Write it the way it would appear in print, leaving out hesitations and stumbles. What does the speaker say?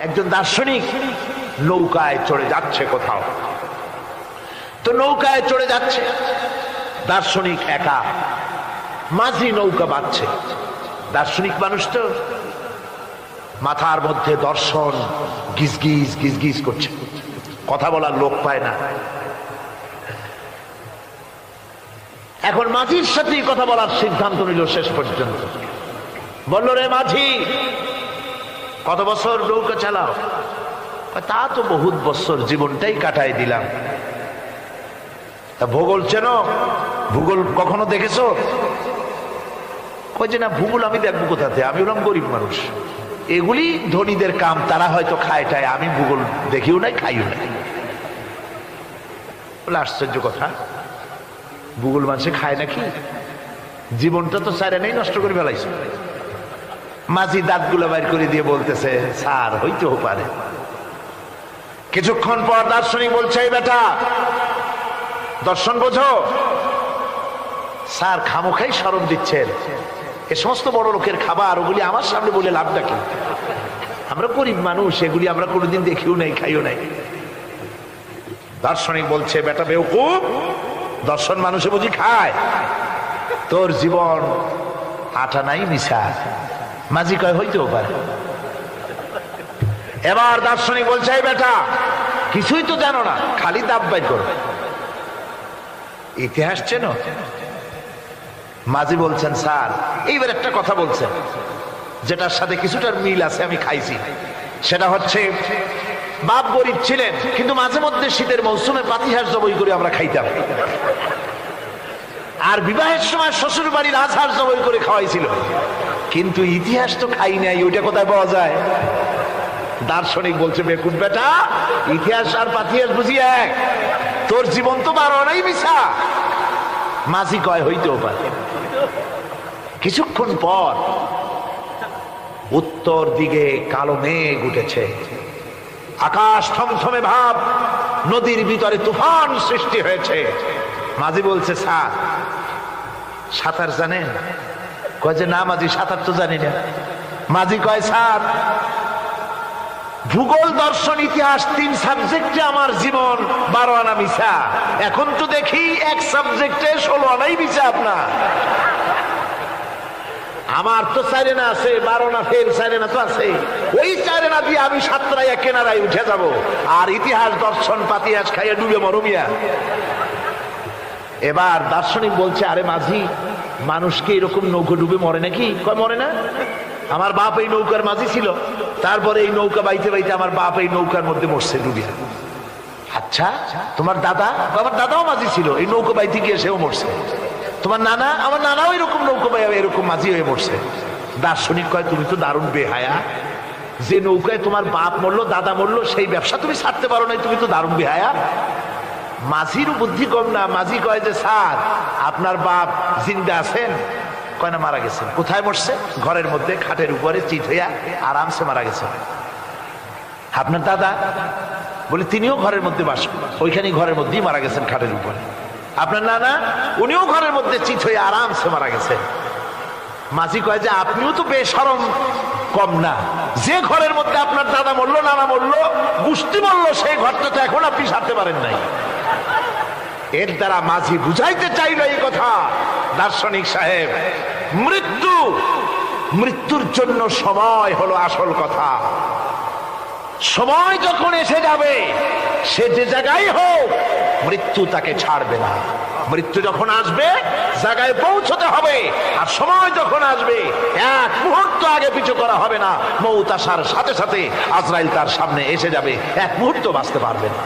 একজন দার্শনিক নৌকায় চড়ে যাচ্ছে কোথাও, তো নৌকায় চড়ে যাচ্ছে দার্শনিক একা, মাঝি নৌকা বাঁধছে। দার্শনিক মানুষ তো মাথার মধ্যে দর্শন গিজগিজ গিজগিজ করছে, কথা বলার লোক পায় না। এখন মাঝির সাথেই কথা বলার সিদ্ধান্ত নিল। শেষ পর্যন্ত বলল, রে মাঝি, কত বছর নৌকা চালাও? তা তো বহুত বছর, জীবনটাই কাটাই দিলাম। তা ভূগোল চেনো? ভূগোল কখনো দেখেছো? কই যে না, ভূগোল আমি দেখবো কোথাতে, আমি হলাম গরিব মানুষ, এগুলি ধনীদের কাম, তারা হয়তো খায় টায়, আমি ভূগোল দেখিও নাই খাইও নাই। বলে আশ্চর্য কথা, ভূগোল মানুষে খায় নাকি? জীবনটা তো সারে নেই, নষ্ট করে ফেলাইছে। মাঝি দাঁতগুলো বাইর করে দিয়ে বলতেছে, স্যার হইতেও পারে। কিছুক্ষণ পর দার্শনিক বলছে, এই বেটা, দর্শন বোঝো? স্যার খামোখাই শরম দিচ্ছেন, এ সমস্ত বড় লোকের খাবার, ওগুলি আমার সামনে বলে লাভটা কি? আমরা গরিব মানুষ, এগুলি আমরা কোনোদিন দেখিও নাই, খাইও নাই। দার্শনিক বলছে, বেটা বেওকুফ, দর্শন মানুষে বুঝি খায়? তোর জীবন আটা নাই মিশা। মাঝি কয়, হইতেও পারে। এবার দার্শনিক বলছে, এই বেটা, কিছুই তো জানো না, খালি দাব বাইর করো, ইতিহাস চেনো? মাঝি বলছেন, স্যার এইবার একটা কথা বলছেন যেটার সাথে কিছুটার মিল আছে, আমি খাইছি। সেটা হচ্ছে, বাপ গরিব ছিলেন, কিন্তু মাঝে মধ্যে শীতের মৌসুমে পাতিহাঁস জবাই করে আমরা খাইতাম, আর বিবাহের সময় শ্বশুর বাড়ির রাজহাঁস জবাই করে খাওয়াইছিল, কিন্তু ইতিহাস তো খাই নাই, ওইটা কোথায় পাওয়া যায়? দার্শনিক বলছে, বেকুব বেটা, ইতিহাস আর পাতিহাঁস বুঝি এক? তোর জীবন তো বারো নাই মিশা। মাঝি কয়, হইতেও পারে। কিছুক্ষণ পর উত্তর দিকে কালো মেঘ উঠেছে, আকাশ থমথমে ভাব, নদীর ভিতরে তুফান সৃষ্টি হয়েছে। মাঝি বলছে, স্যার সাঁতার জানেন? কয় যে না মাঝি, সাঁতার তো জানি না। মাঝি কয়, স্যার ভূগোল, দর্শন, ইতিহাস, 3 সাবজেক্টে আমার জীবন 12 আনা মিশা, এখন তো দেখি এক সাবজেক্টে 16 আনাই মিশা আপনার। আমার তো 4 আনা আছে, 12 আনা ফের 4 আনা তো আছে, ওই 4 আনা দিয়ে আমি সাতরায় কেনারায় উঠে যাব, আর ইতিহাস দর্শন পাতিহাস খাইয়ে ডুবে মরমিয়া। এবার দার্শনিক বলছে, আরে মাঝি, মানুষকে এরকম নৌকো ডুবে মরে নাকি? কয় মরে না, আমার বাপ এই নৌকার মাঝি ছিল, তারপরে এই নৌকা বাইতে বাইতে আমার বাপ এই নৌকার মধ্যে মরছে ডুবিয়া। আচ্ছা, তোমার দাদা? আমার দাদাও মাঝি ছিল, এই নৌকা বাইতে গিয়ে সেও মরছে। তোমার নানা? আমার নানাও এরকম নৌকা বাই এরকম মাঝি হয়ে মরছে। দার্শনিক কয়, তুমি তো দারুণ বেহায়া, যে নৌকায় তোমার বাপ মরলো, দাদা মরলো, সেই ব্যবসা তুমি ছাড়তে পারো নাই, তুমি তো দারুণ বেহায়া। মাঝিরও বুদ্ধি কম না। মাঝি কয় যে, স্যার আপনার বাপ জিন্দা আছেন? কয় না, মারা গেছেন। কোথায় মরছে? ঘরের মধ্যে খাটের উপরে চিত হইয়া আরামসে মারা গেছেন। আপনার দাদা? বলে তিনিও ঘরের মধ্যে বাস, ওইখানে ঘরের মধ্যেই মারা গেছেন, খাটের উপরে। আপনার নানা? উনিও ঘরের মধ্যে চিত হয়ে আরামসে মারা গেছেন। মাঝি কয় যে, আপনিও তো বেশরম কম না, যে ঘরের মধ্যে আপনার দাদা মরলো, নানা মরলো, গোষ্ঠী মরলো, সেই ঘরটা তো এখন আপনি সারতে পারেন নাই। এর দ্বারা মাঝি বুঝাইতে চাইল এই কথা, দার্শনিক সাহেব, মৃত্যুর জন্য সময় হলো আসল কথা। সময় যখন এসে যাবে, সে যে জায়গায় হোক, মৃত্যু তাকে ছাড়বে না। মৃত্যু যখন আসবে, জায়গায় পৌঁছতে হবে, আর সময় যখন আসবে, 1 মুহূর্ত আগে পিছু করা হবে না। মউত আসার সাথে সাথে আজরাইল তার সামনে এসে যাবে, 1 মুহূর্ত বাঁচতে পারবে না।